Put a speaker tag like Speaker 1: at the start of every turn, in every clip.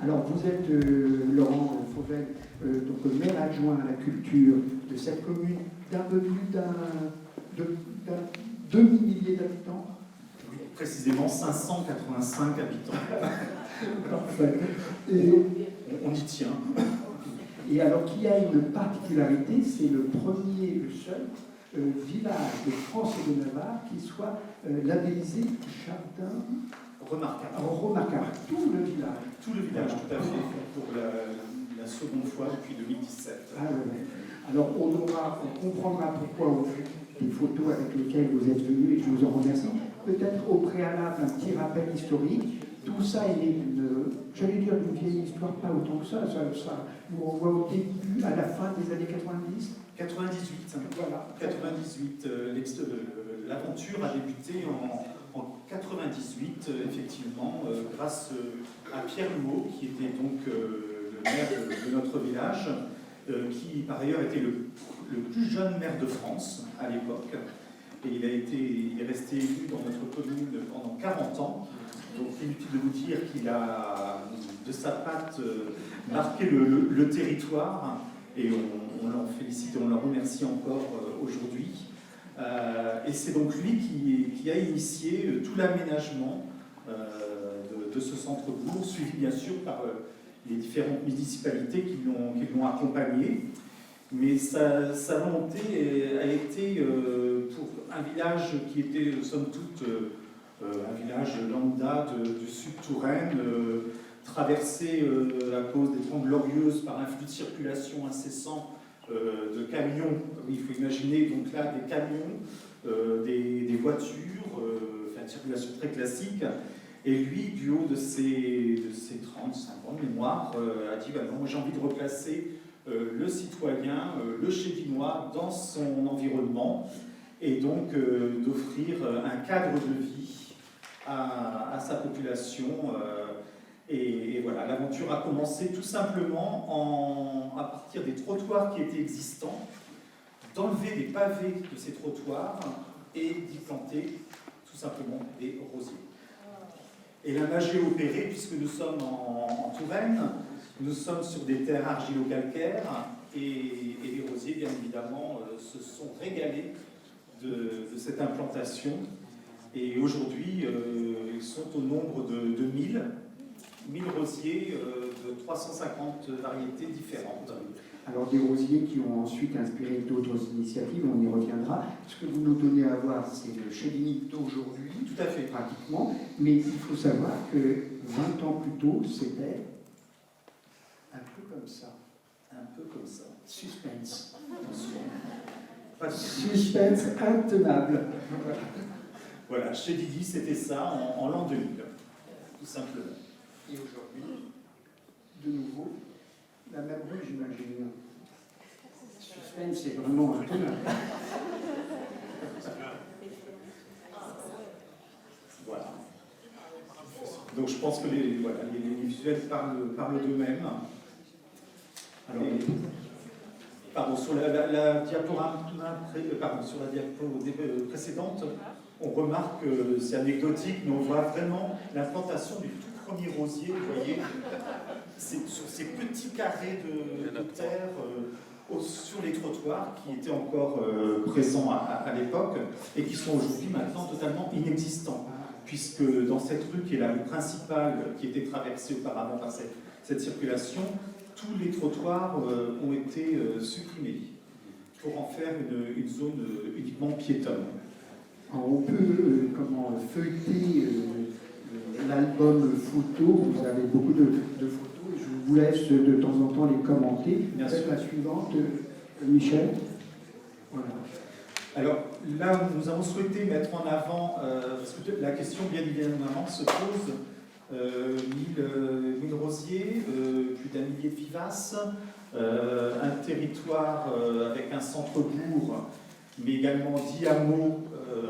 Speaker 1: Alors, vous êtes, Laurent Fauvel, donc maire adjoint à la culture de cette commune d'un peu plus d'un demi-millier d'habitants.
Speaker 2: Oui, précisément 585 habitants.
Speaker 1: Parfait. Et
Speaker 2: On y tient.
Speaker 1: Et alors qu'il y a une particularité, c'est le premier, le seul village de France et de Navarre qui soit labellisé jardin remarquable. Tout le village.
Speaker 2: Tout le village, tout à fait, pour la seconde fois depuis 2017.
Speaker 1: Ah, ouais. Alors on comprendra pourquoi au vu des photos avec lesquelles vous êtes venus, et je vous en remercie. Peut-être au préalable un petit rappel historique. Tout ça est j'allais dire d'une vieille histoire, pas autant que ça nous renvoie au début, à la fin des années 90.
Speaker 2: 98.
Speaker 1: Voilà.
Speaker 2: 98. L'aventure a débuté en 98, effectivement, grâce à Pierre Louot, qui était donc le maire de notre village, qui par ailleurs était le plus jeune maire de France à l'époque. Et il est resté élu dans notre commune pendant 40 ans. Donc inutile de vous dire qu'il a, de sa patte, marqué le territoire. Et on l'en félicite et on le remercie encore aujourd'hui. Et c'est donc lui qui a initié tout l'aménagement de ce centre-bourg, suivi bien sûr par les différentes municipalités qui l'ont accompagné. Mais sa volonté a été, pour un village qui était, somme toute, un village lambda du sud Touraine, traversé à cause des Trente Glorieuses par un flux de circulation incessant de camions. Il faut imaginer donc là des camions, des voitures, une circulation très classique. Et lui, du haut de ses 35 ans de mémoire, a dit bah non, j'ai envie de replacer le citoyen, le Chévinois dans son environnement et donc d'offrir un cadre de vie à sa population. Et voilà, l'aventure a commencé tout simplement à partir des trottoirs qui étaient existants, d'enlever des pavés de ces trottoirs et d'y planter tout simplement des rosiers. Et la magie est opérée puisque nous sommes en Touraine, nous sommes sur des terres argilo-calcaires et les rosiers, bien évidemment, se sont régalés de cette implantation. Et aujourd'hui, ils sont au nombre de 1000 rosiers de 350 variétés différentes.
Speaker 1: Alors des rosiers qui ont ensuite inspiré d'autres initiatives, on y reviendra. Ce que vous nous donnez à voir, c'est le Chévigny d'aujourd'hui.
Speaker 2: Tout à fait.
Speaker 1: Pratiquement. Mais il faut savoir que 20 ans plus tôt, c'était un peu comme ça.
Speaker 2: Un peu comme ça.
Speaker 1: Suspense.
Speaker 2: Pas de
Speaker 1: Suspense intenable.
Speaker 2: Voilà, chez Didi, c'était ça en l'an 2000, tout simplement.
Speaker 1: Et aujourd'hui, de nouveau, la même rue, j'imagine. Suspense, c'est vraiment intenable.
Speaker 2: Voilà. Donc je pense que les visuels parlent d'eux-mêmes. Alors, pardon, sur la diapo précédente, on remarque, c'est anecdotique, mais on voit vraiment l'implantation du tout premier rosier, vous voyez, sur ces petits carrés de terre sur les trottoirs qui étaient encore présents à l'époque et qui sont aujourd'hui maintenant totalement inexistants, puisque dans cette rue qui est la rue principale, qui était traversée auparavant par cette circulation, tous les trottoirs ont été supprimés pour en faire une zone uniquement piétonne.
Speaker 1: Alors, on peut feuilleter l'album photo, vous avez beaucoup de photos, et je vous laisse de temps en temps les commenter. Peut-être la suivante, Michel. Voilà.
Speaker 2: Alors là, nous avons souhaité mettre en avant, parce que la question bien évidemment se pose, 1000 rosiers, plus d'un millier de vivaces, un territoire avec un centre-bourg, mais également 10 hameaux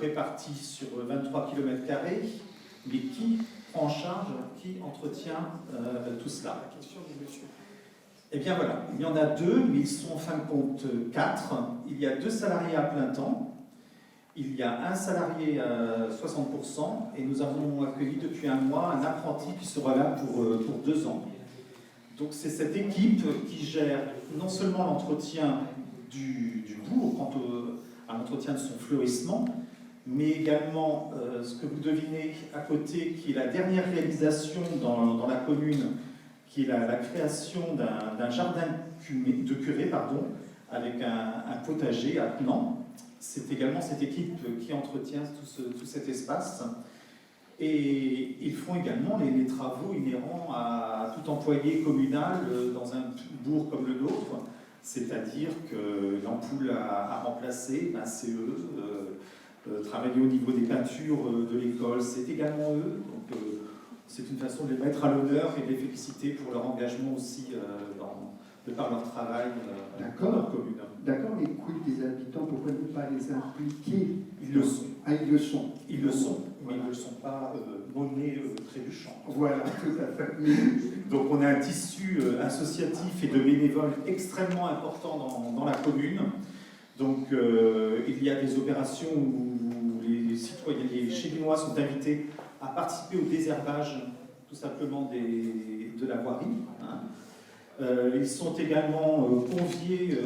Speaker 2: répartis sur 23 km², mais qui prend en charge, qui entretient tout cela? La question du monsieur. Eh bien voilà, il y en a 2, mais ils sont en fin de compte 4. Il y a 2 salariés à plein temps, il y a un salarié à 60%, et nous avons accueilli depuis un mois un apprenti qui sera là pour 2 ans. Donc c'est cette équipe qui gère non seulement l'entretien du bourg, à l'entretien de son fleurissement, mais également ce que vous devinez à côté, qui est la dernière réalisation dans la commune, qui est la création d'un jardin de curé, avec un potager attenant. C'est également cette équipe qui entretient tout cet espace. Et ils font également les travaux inhérents à tout employé communal dans un bourg comme le nôtre, c'est-à-dire que l'ampoule à remplacer, c'est eux. Travailler au niveau des peintures de l'école, c'est également eux. Donc, c'est une façon de les mettre à l'honneur et de les féliciter pour leur engagement aussi de par leur travail dans leur commune.
Speaker 1: D'accord, mais quid des habitants, pourquoi ne pas les impliquer?
Speaker 2: Ils le sont.
Speaker 1: Ah, ils le sont.
Speaker 2: Ils le sont, mais ils ne le sont pas monnaie trébuchant.
Speaker 1: Voilà, tout à fait.
Speaker 2: Donc on a un tissu associatif et de bénévoles extrêmement important dans la commune. Donc il y a des opérations où les citoyens, les Chédinois sont invités à participer au désherbage tout simplement de la voirie. Hein. Ils sont également conviés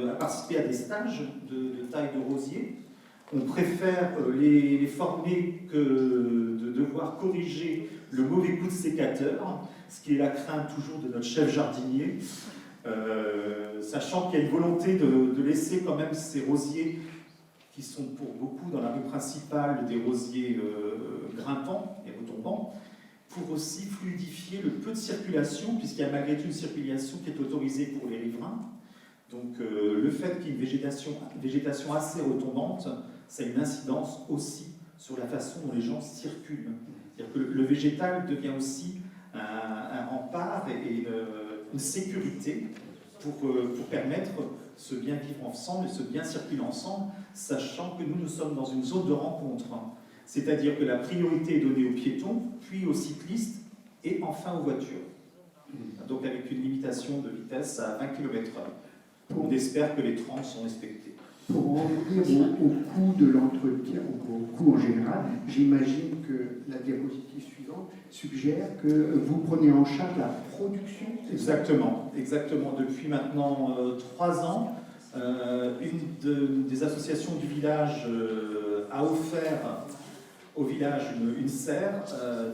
Speaker 2: à participer à des stages de taille de rosier. On préfère les former que de devoir corriger le mauvais coup de sécateur, ce qui est la crainte toujours de notre chef jardinier, sachant qu'il y a une volonté de laisser quand même ces rosiers qui sont pour beaucoup dans la rue principale des rosiers grimpants et retombants, pour aussi fluidifier le peu de circulation, puisqu'il y a malgré tout une circulation qui est autorisée pour les riverains. Donc le fait qu'il y ait une végétation assez retombante, ça a une incidence aussi sur la façon dont les gens circulent. C'est-à-dire que le végétal devient aussi un rempart et une sécurité pour permettre ce bien vivre ensemble et ce bien circuler ensemble, sachant que nous sommes dans une zone de rencontre. C'est-à-dire que la priorité est donnée aux piétons, puis aux cyclistes et enfin aux voitures. Donc avec une limitation de vitesse à 20 km/h. On espère que les 30 sont respectés.
Speaker 1: Pour en revenir au coût de l'entretien, au coût en général, j'imagine que la diapositive suivante suggère que vous prenez en charge la production.
Speaker 2: Exactement. Depuis maintenant 3 ans, une des associations du village a offert au village une serre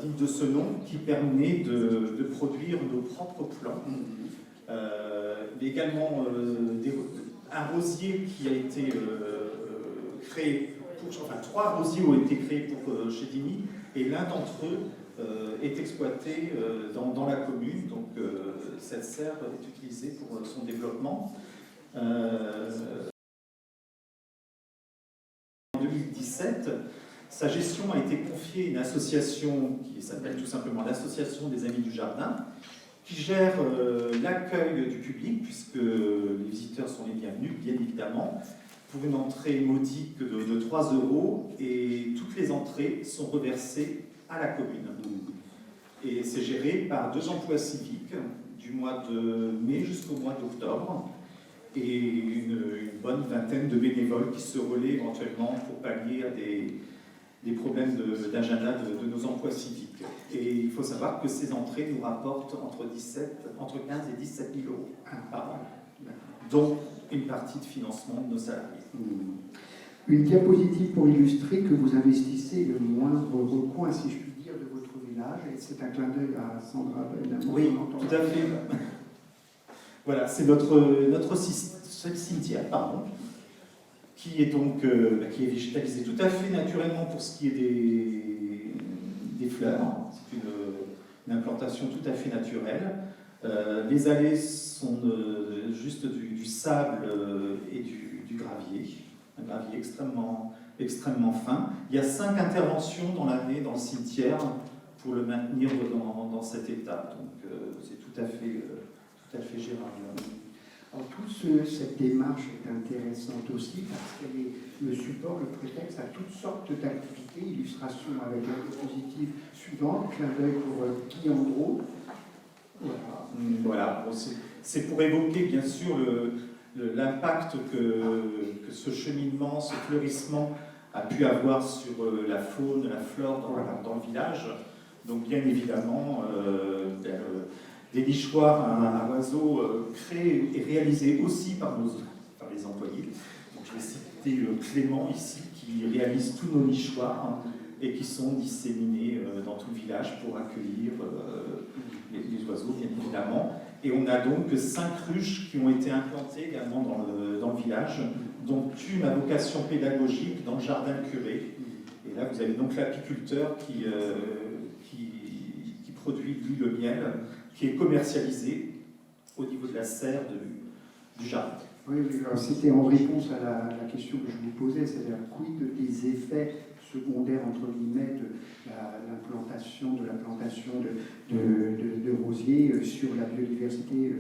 Speaker 2: digne de ce nom qui permet de produire nos propres plants. Mais également un rosier qui a été créé, 3 rosiers ont été créés pour Chédigny, et l'un d'entre eux est exploité dans la commune, donc cette serre est utilisée pour son développement. En 2017, sa gestion a été confiée à une association qui s'appelle tout simplement l'Association des Amis du Jardin, qui gère l'accueil du public, puisque les visiteurs sont les bienvenus, bien évidemment, pour une entrée modique de 3 €, et toutes les entrées sont reversées à la commune. Et c'est géré par 2 emplois civiques, du mois de mai jusqu'au mois d'octobre, et une bonne vingtaine de bénévoles qui se relaient éventuellement pour pallier à des problèmes d'agenda de nos emplois civiques. Et il faut savoir que ces entrées nous rapportent entre 15 et 17 000 € par an, dont une partie de financement de nos salariés.
Speaker 1: Une diapositive pour illustrer que vous investissez le moindre recoin, si je puis dire, de votre village, et c'est un clin d'œil à Sandra, évidemment.
Speaker 2: Oui, tout à fait. Voilà, c'est notre cimetière, qui est donc qui est végétalisé tout à fait naturellement pour ce qui est des fleurs. C'est une implantation tout à fait naturelle. Les allées sont juste du sable et du gravier, un gravier extrêmement fin. Il y a 5 interventions dans l'année dans le cimetière pour le maintenir dans cet état. Donc c'est tout à fait gérable.
Speaker 1: Alors, cette démarche est intéressante aussi parce qu'elle est le support, le prétexte à toutes sortes d'activités, illustrations avec la diapositive suivante, clin d'œil pour Guy Andro.
Speaker 2: Voilà. C'est pour évoquer bien sûr l'impact que ce cheminement, ce fleurissement a pu avoir sur la faune, la flore dans le village. Donc bien évidemment, des nichoirs à oiseaux créés et réalisés aussi par les employés. Donc, je vais citer Clément ici, qui réalise tous nos nichoirs et qui sont disséminés dans tout le village pour accueillir les oiseaux, bien évidemment. Et on a donc 5 ruches qui ont été implantées également dans le village, dont une à vocation pédagogique dans le jardin curé. Et là, vous avez donc l'apiculteur qui produit lui le miel, qui est commercialisé au niveau de la serre du jardin.
Speaker 1: Oui, c'était en réponse à la question que je vous posais, c'est-à-dire quid des effets secondaires, entre guillemets, de la plantation de rosiers sur la biodiversité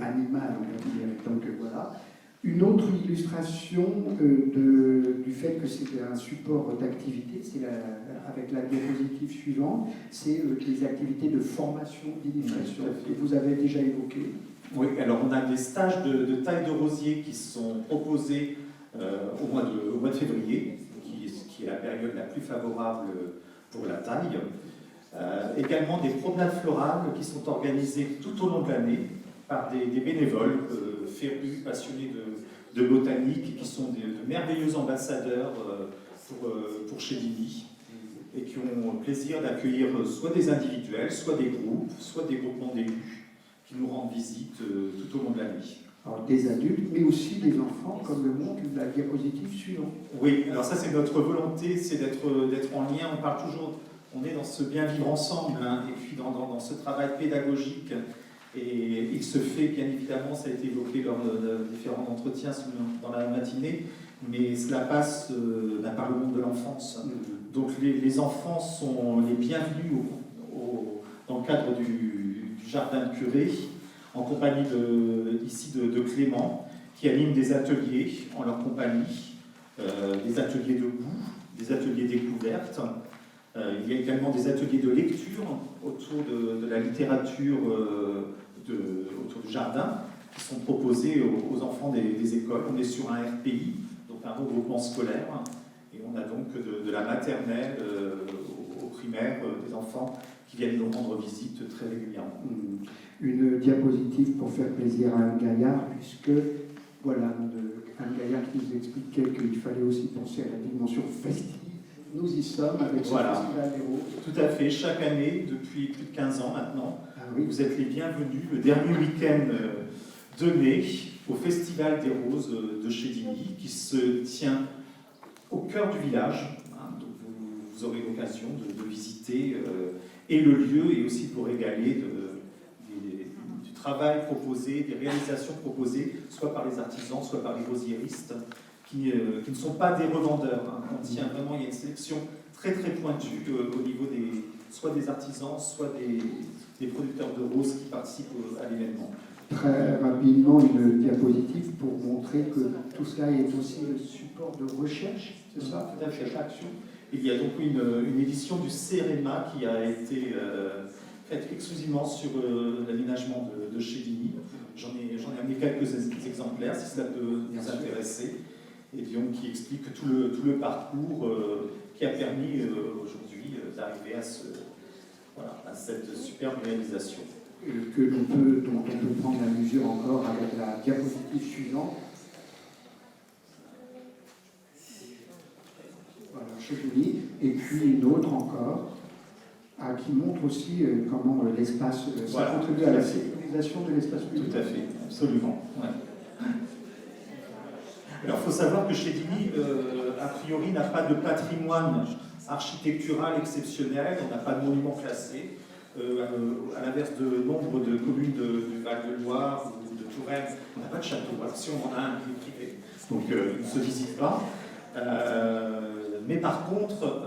Speaker 1: animale, on va dire. Donc voilà. Une autre illustration du fait que c'est un support d'activité, c'est avec la diapositive suivante, c'est les activités de formation, d'initiation, que vous avez déjà évoquées.
Speaker 2: Oui, alors on a des stages de taille de rosier qui sont proposés au mois de février, qui est la période la plus favorable pour la taille. Également des promenades florales qui sont organisées tout au long de l'année par des bénévoles férus, passionnés de botanique, qui sont de merveilleux ambassadeurs pour Chedini, et qui ont le plaisir d'accueillir soit des individuels, soit des groupes, soit des groupements d'élus qui nous rendent visite tout au long de l'année.
Speaker 1: Alors des adultes, mais aussi des enfants, comme le montre la diapositive suivante.
Speaker 2: Oui, alors ça c'est notre volonté, c'est d'être en lien, on parle toujours, on est dans ce bien vivre ensemble, hein, et puis dans ce travail pédagogique. Et il se fait, bien évidemment, ça a été évoqué lors de différents entretiens dans la matinée, mais cela passe par le monde de l'enfance. Donc les enfants sont les bienvenus dans le cadre du jardin de curé, en compagnie de Clément, qui anime des ateliers en leur compagnie, des ateliers de goût, des ateliers découvertes. Il y a également des ateliers de lecture autour de la littérature autour du jardin, qui sont proposés aux enfants des écoles. On est sur un RPI, donc un regroupement scolaire, et on a donc de la maternelle au primaire des enfants qui viennent nous rendre visite très régulièrement.
Speaker 1: Une diapositive pour faire plaisir à Anne Gaillard, puisque voilà, Anne Gaillard qui nous expliquait qu'il fallait aussi penser à la dimension festive. Nous y sommes avec ce Festival des Roses.
Speaker 2: Tout à fait, chaque année, depuis plus de 15 ans maintenant,
Speaker 1: oui.
Speaker 2: Vous êtes les bienvenus le dernier week-end de mai au Festival des Roses de Chedini, qui se tient au cœur du village. Hein, donc vous aurez l'occasion de visiter et le lieu et aussi de vous régaler du travail proposé, des réalisations proposées, soit par les artisans, soit par les rosiéristes, qui ne sont pas des revendeurs. Hein. On tient vraiment, il y a une sélection très très pointue au niveau soit des artisans, soit des producteurs de roses qui participent à l'événement.
Speaker 1: Très rapidement, une diapositive pour montrer que tout cela est aussi le support de recherche, c'est ça,
Speaker 2: tout à fait.
Speaker 1: Action.
Speaker 2: Il y a donc une édition du CEREMA qui a été faite exclusivement sur l'aménagement de Chedini. J'en ai amené quelques exemplaires, si cela peut vous intéresser, et donc qui explique tout le parcours qui a permis aujourd'hui d'arriver à cette superbe réalisation.
Speaker 1: Dont on peut prendre la mesure encore avec la diapositive suivante. Voilà, Chedini, et puis une autre encore, qui montre aussi comment l'espace, ça contribue à la sécurisation de l'espace public.
Speaker 2: Tout à fait, absolument. Ouais. Alors, il faut savoir que Chedini, a priori, n'a pas de patrimoine architectural exceptionnel, on n'a pas de monument classé. À l'inverse de nombre de communes du Val-de-Loire ou de Touraine, on n'a pas de château. Alors, si on en a un, il est privé, donc il ne se visite pas. Mais par contre,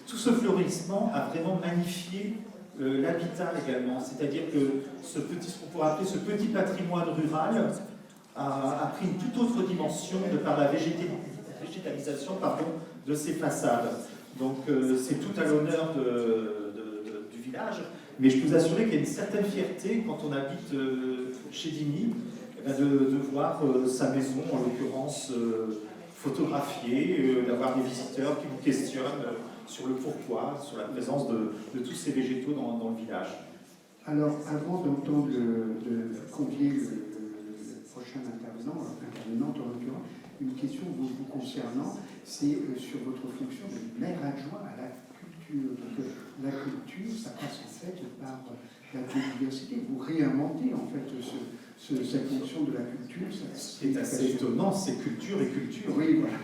Speaker 2: tout ce fleurissement a vraiment magnifié l'habitat également. C'est-à-dire que ce qu'on pourrait appeler ce petit patrimoine rural a pris une toute autre dimension de par la végétalisation de ses façades. Donc c'est tout à l'honneur du village, mais je peux vous assurer qu'il y a une certaine fierté quand on habite Chedini, de voir sa maison, en l'occurrence, photographiée, d'avoir des visiteurs qui vous questionnent sur le pourquoi, sur la présence de tous ces végétaux dans le village.
Speaker 1: Alors, avant d'entendre de convier le prochain intervenante en l'occurrence, une question vous concernant, c'est sur votre fonction de maire adjoint à la culture. Donc, la culture, ça passe en fait par la biodiversité. Vous réinventez en fait cette fonction de la culture.
Speaker 2: C'est assez étonnant, c'est culture et culture.
Speaker 1: Oui, voilà.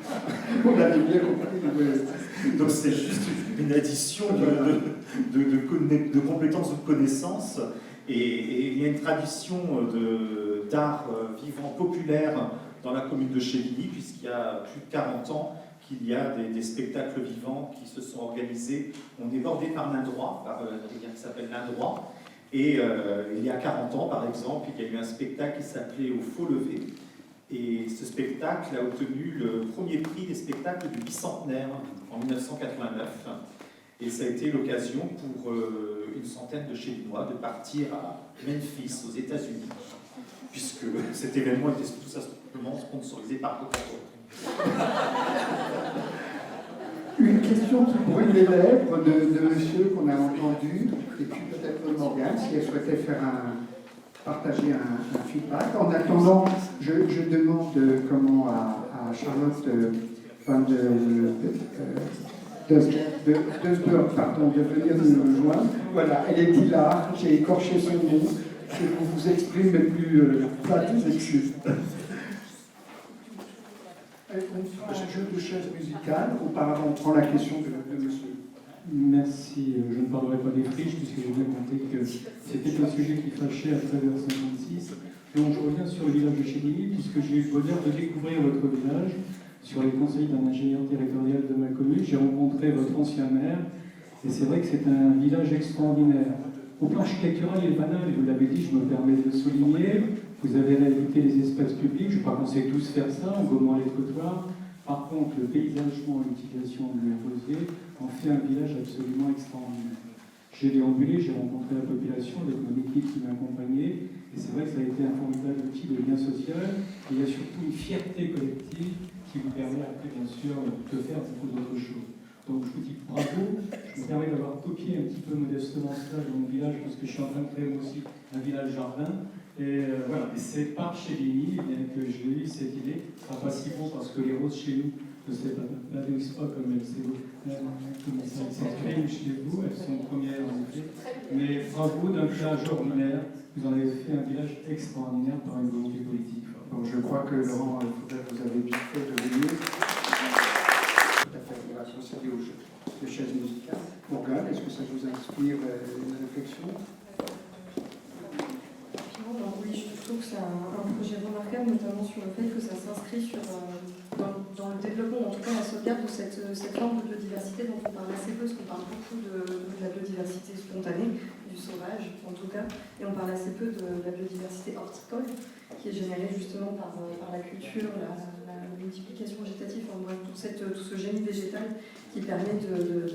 Speaker 1: On l'avait bien compris.
Speaker 2: Donc c'est juste une addition de compétences ou de connaissances. Et il y a une tradition d'art vivant populaire dans la commune de Chevigny, puisqu'il y a plus de 40 ans qu'il y a des spectacles vivants qui se sont organisés. On est bordé par l'Indroit, par la rivière qui s'appelle l'Indroit. Et il y a 40 ans, par exemple, il y a eu un spectacle qui s'appelait Au Faux Lever. Et ce spectacle a obtenu le premier prix des spectacles du bicentenaire en 1989. Et ça a été l'occasion pour une centaine de Chevignois de partir à Memphis, aux États-Unis, puisque cet événement était tout simplement sponsorisé par Coca-Cola.
Speaker 1: Une question qui brûle les lèvres de monsieur qu'on a entendu, et puis peut-être Morgane, si elle souhaitait partager un feedback. En attendant, je demande à Charlotte de venir nous rejoindre. Voilà, elle est hilar, j'ai écorché son nom, je vous exprime mes plus plates excuses. On fera un jeu de chaises musicales. Auparavant, on prend la question de monsieur.
Speaker 3: Merci. Je ne parlerai pas des friches, puisque j'ai bien compris que c'était un sujet qui fâchait à travers 56. Donc, je reviens sur le village de Chevigny, puisque j'ai eu le bonheur de découvrir votre village sur les conseils d'un ingénieur territorial de ma commune. J'ai rencontré votre ancien maire, et c'est vrai que c'est un village extraordinaire. Au plan architectural, il est banal, et vous l'avez dit, je me permets de le souligner. Vous avez réhabilité les espaces publics, je crois qu'on sait tous faire ça, en gommant les trottoirs. Par contre, le paysagement et l'utilisation du rosier en fait un village absolument extraordinaire. J'ai déambulé, j'ai rencontré la population avec mon équipe qui m'a accompagné, et c'est vrai que ça a été un formidable outil de lien social, et il y a surtout une fierté collective qui vous permet après, bien sûr, de faire beaucoup d'autres choses. Donc je vous dis bravo, je me permets d'avoir copié un petit peu modestement cela dans mon village, parce que je suis en train de créer moi aussi un village jardin. Et voilà, c'est par Chevigny que j'ai eu cette idée. Ce ne sera pas si bon parce que les roses chez nous ne s'épanouissent pas comme elles s'expriment chez vous, elles sont premières en effet. Mais bravo, d'un village ordinaire, vous en avez fait un village extraordinaire par une volonté politique.
Speaker 1: Bon, je crois que Laurent, vous avez bien fait de venir. Tout à fait, on va procéder au jeu de chaises musicales. Morgane, est-ce que ça vous inspire une réflexion?
Speaker 4: Oui, je trouve que c'est un projet remarquable, notamment sur le fait que ça s'inscrit dans le développement, en tout cas la sauvegarde de cette forme de biodiversité dont on parle assez peu, parce qu'on parle beaucoup de la biodiversité spontanée, du sauvage en tout cas, et on parle assez peu de la biodiversité horticole, qui est générée justement par la culture, la multiplication végétative, enfin, bref, tout ce génie végétal qui permet de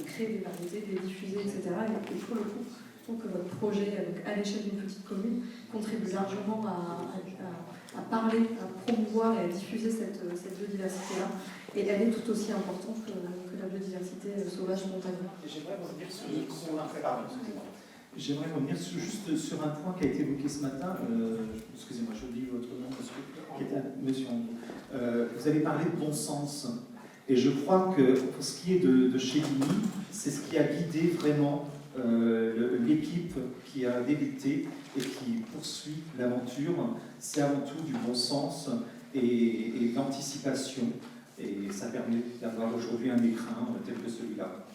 Speaker 4: créer des variétés, de les diffuser, etc. Et pour le coup, je trouve que votre projet, à l'échelle d'une petite commune, contribue largement à parler, à promouvoir et à diffuser cette biodiversité-là. Et elle est tout aussi importante que la biodiversité sauvage spontanée.
Speaker 2: J'aimerais revenir juste sur un point qui a été évoqué ce matin. Excusez-moi, j'oublie votre nom, monsieur Andrew. Vous avez parlé de bon sens. Et je crois que pour ce qui est de Chevigny, c'est ce qui a guidé vraiment l'équipe qui a débuté et qui poursuit l'aventure. C'est avant tout du bon sens et d'anticipation. Et ça permet d'avoir aujourd'hui un écrin tel que celui-là.